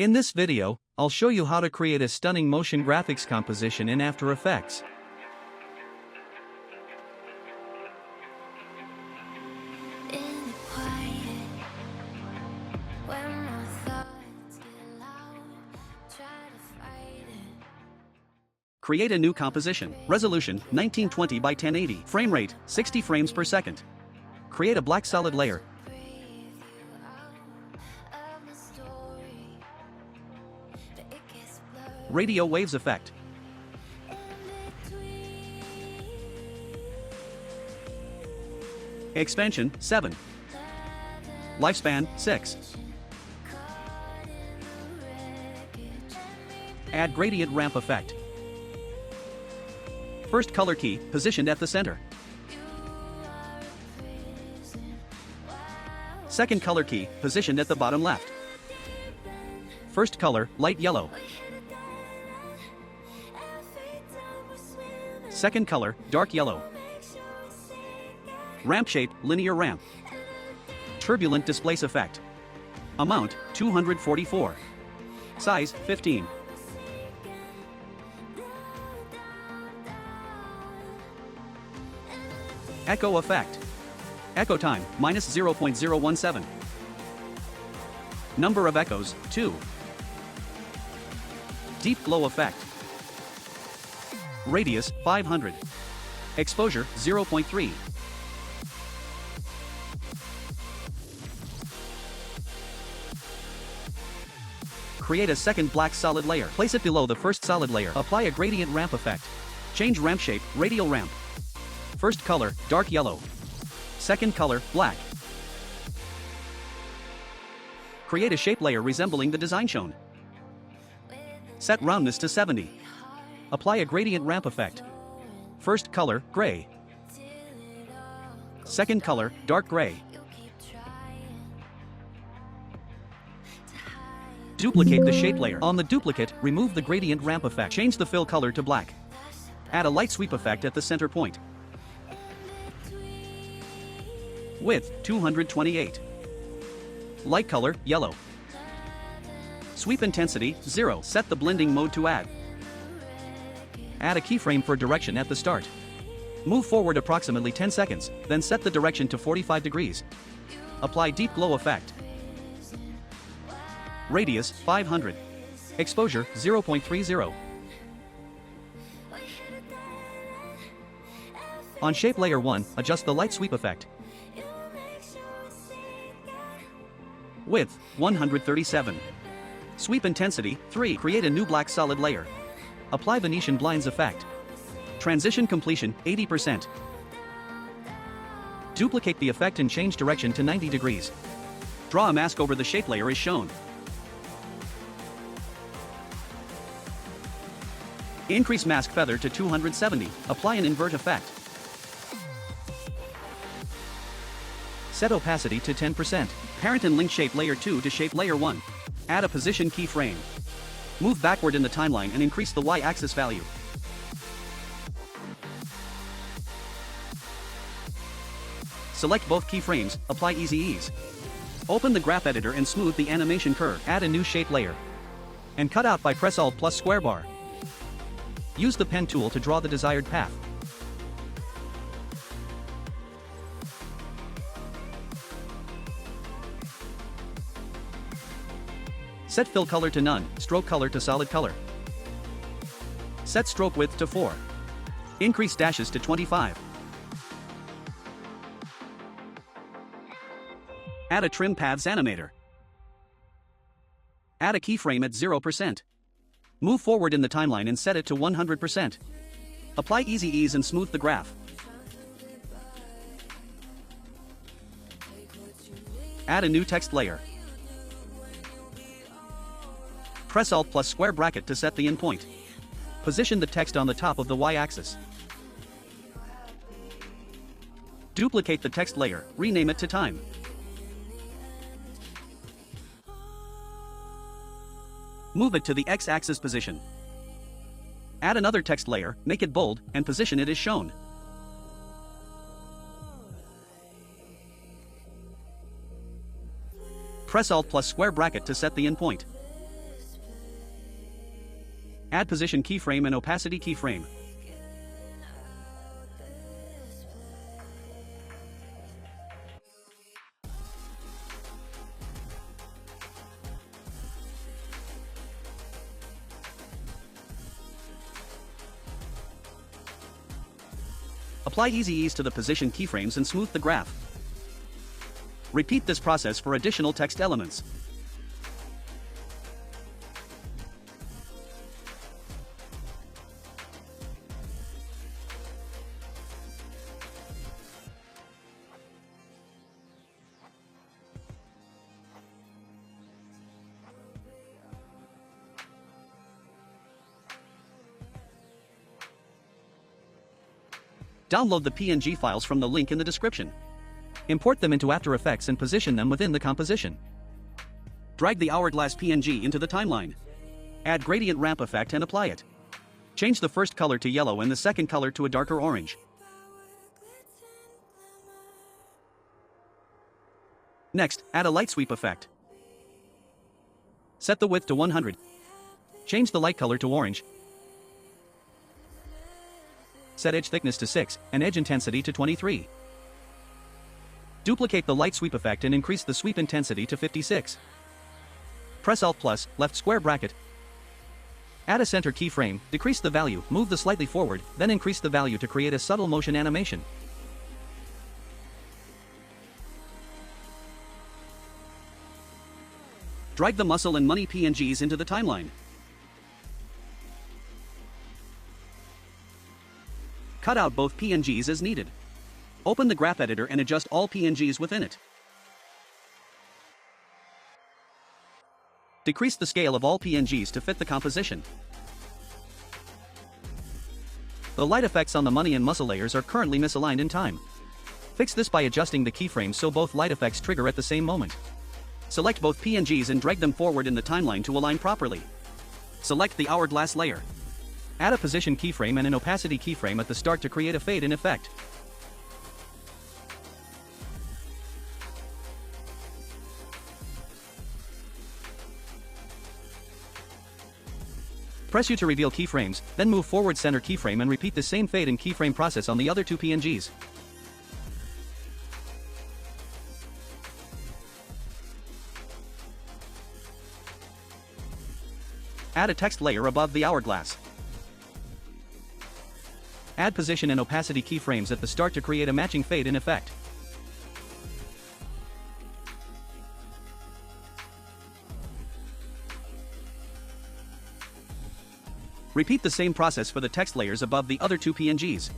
In this video, I'll show you how to create a stunning motion graphics composition in After Effects. Create a new composition. Resolution 1920 by 1080. Frame rate 60 frames per second. Create a black solid layer. Radio waves effect. Expansion 7. Lifespan 6. Add gradient ramp effect. First color key positioned at the center. Second color key positioned at the bottom left. First color light yellow. Second color dark yellow. Ramp shape linear ramp. Turbulent displace effect. Amount 244. Size 15. Echo effect. Echo time -0.017. Number of echoes 2. Deep glow effect. Radius 500. Exposure 0.3. Create a second black solid layer. Place it below the first solid layer. Apply a gradient ramp effect. Change ramp shape, radial ramp. First color, dark yellow. Second color, black. Create a shape layer resembling the design shown. Set roundness to 70. Apply a gradient ramp effect. First color, gray. Second color, dark gray. Duplicate the shape layer. On the duplicate, remove the gradient ramp effect. Change the fill color to black. Add a light sweep effect at the center point. Width 228. Light color yellow. Sweep intensity 0. Set the blending mode to add. Add a keyframe for direction at the start. Move forward approximately 10 seconds, then set the direction to 45 degrees. Apply deep glow effect. Radius 500. Exposure 0.30. On shape layer 1, adjust the light sweep effect. Width 137. Sweep intensity 3. Create a new black solid layer. Apply Venetian blinds effect. Transition completion 80%. Duplicate the effect and change direction to 90 degrees. Draw a mask over the shape layer as shown. Increase mask feather to 270. Apply an invert effect. Set opacity to 10%. Parent and link shape layer 2 to shape layer 1. Add a position keyframe. Move backward in the timeline and increase the y-axis value. Select both keyframes, apply Easy Ease. Open the graph editor and smooth the animation curve. Add a new shape layer. And cut out by press Alt plus square bar. Use the pen tool to draw the desired path. Set fill color to none, stroke color to solid color. Set stroke width to 4. Increase dashes to 25. Add a trim paths animator. Add a keyframe at 0%. Move forward in the timeline and set it to 100%. Apply Easy Ease and smooth the graph. Add a new text layer. Press Alt plus square bracket to set the in point. Position the text on the top of the y-axis. Duplicate the text layer, rename it to time. Move it to the x-axis position. Add another text layer, make it bold, and position it as shown. Press Alt plus square bracket to set the in point. Add position keyframe and opacity keyframe. Apply easy ease to the position keyframes and smooth the graph. Repeat this process for additional text elements. Download the PNG files from the link in the description. Import them into After Effects and position them within the composition. Drag the hourglass PNG into the timeline. Add gradient ramp effect and apply it. Change the first color to yellow and the second color to a darker orange. Next, add a light sweep effect. Set the width to 100. Change the light color to orange. Set edge thickness to 6, and edge intensity to 23. Duplicate the light sweep effect and increase the sweep intensity to 56. Press Alt plus, left square bracket. Add a center keyframe, decrease the value, move the slightly forward, then increase the value to create a subtle motion animation. Drag the muscle and money PNGs into the timeline. Cut out both PNGs as needed. Open the graph editor and adjust all PNGs within it. Decrease the scale of all PNGs to fit the composition. The light effects on the money and muscle layers are currently misaligned in time. Fix this by adjusting the keyframes so both light effects trigger at the same moment. Select both PNGs and drag them forward in the timeline to align properly. Select the hourglass layer. Add a position keyframe and an opacity keyframe at the start to create a fade-in effect. Press U to reveal keyframes, then move forward center keyframe and repeat the same fade-in keyframe process on the other two PNGs. Add a text layer above the hourglass. Add position and opacity keyframes at the start to create a matching fade-in effect. Repeat the same process for the text layers above the other two PNGs.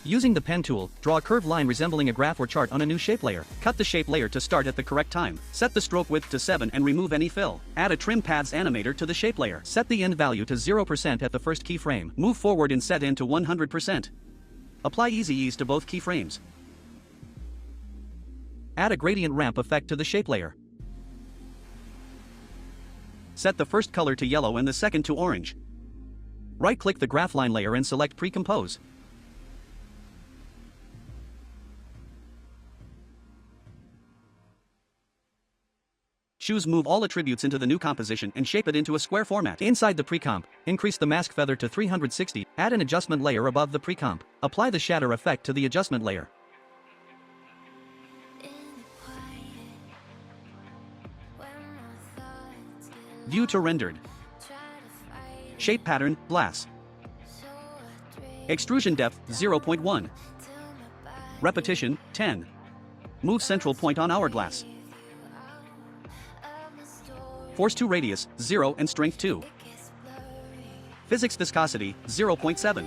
Using the pen tool, draw a curved line resembling a graph or chart on a new shape layer. Cut the shape layer to start at the correct time. Set the stroke width to 7 and remove any fill. Add a trim paths animator to the shape layer. Set the end value to 0% at the first keyframe. Move forward and set in to 100%. Apply easy ease to both keyframes. Add a gradient ramp effect to the shape layer. Set the first color to yellow and the second to orange. Right-click the graph line layer and select Pre-Compose. Choose Move All Attributes into the new composition and shape it into a square format. Inside the pre-comp, increase the mask feather to 360, add an adjustment layer above the pre-comp. Apply the shatter effect to the adjustment layer. View to rendered. Shape pattern, glass. Extrusion depth, 0.1. Repetition, 10. Move central point on hourglass. Force to radius, 0 and strength 2. Physics viscosity, 0.7.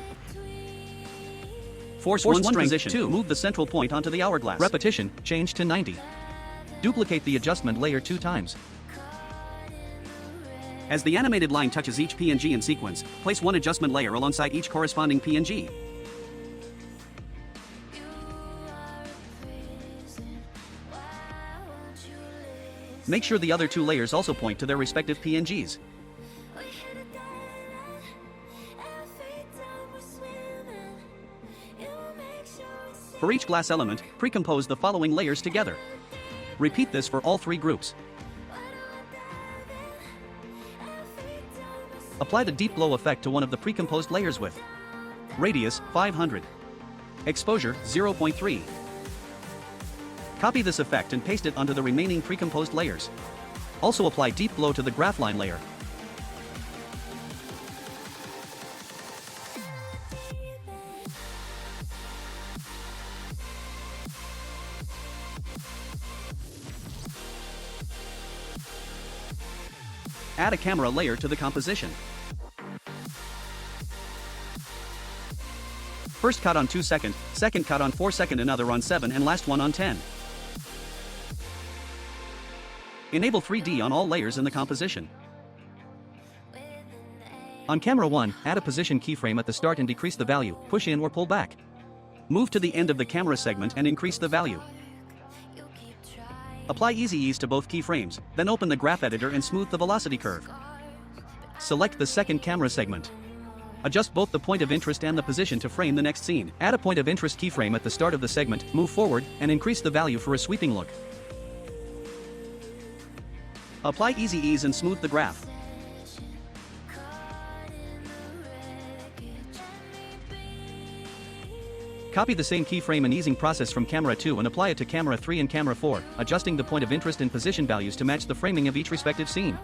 Force 1 strength position 2. Move the central point onto the hourglass. Repetition, change to 90. Duplicate the adjustment layer 2 times. As the animated line touches each PNG in sequence, place one adjustment layer alongside each corresponding PNG. Make sure the other two layers also point to their respective PNGs. For each glass element, pre-compose the following layers together. Repeat this for all 3 groups. Apply the deep glow effect to one of the pre-composed layers with radius 500, exposure 0.3. Copy this effect and paste it onto the remaining pre-composed layers. Also apply deep glow to the graphline layer. Add a camera layer to the composition. First cut on 2 second, second cut on 4 second, another on 7, and last one on 10. Enable 3D on all layers in the composition. On camera 1, add a position keyframe at the start and decrease the value, push in or pull back. Move to the end of the camera segment and increase the value. Apply easy ease to both keyframes, then open the graph editor and smooth the velocity curve. Select the second camera segment. Adjust both the point of interest and the position to frame the next scene. Add a point of interest keyframe at the start of the segment, move forward, and increase the value for a sweeping look. Apply easy ease and smooth the graph. Copy the same keyframe and easing process from camera 2 and apply it to camera 3 and camera 4, adjusting the point of interest and position values to match the framing of each respective scene.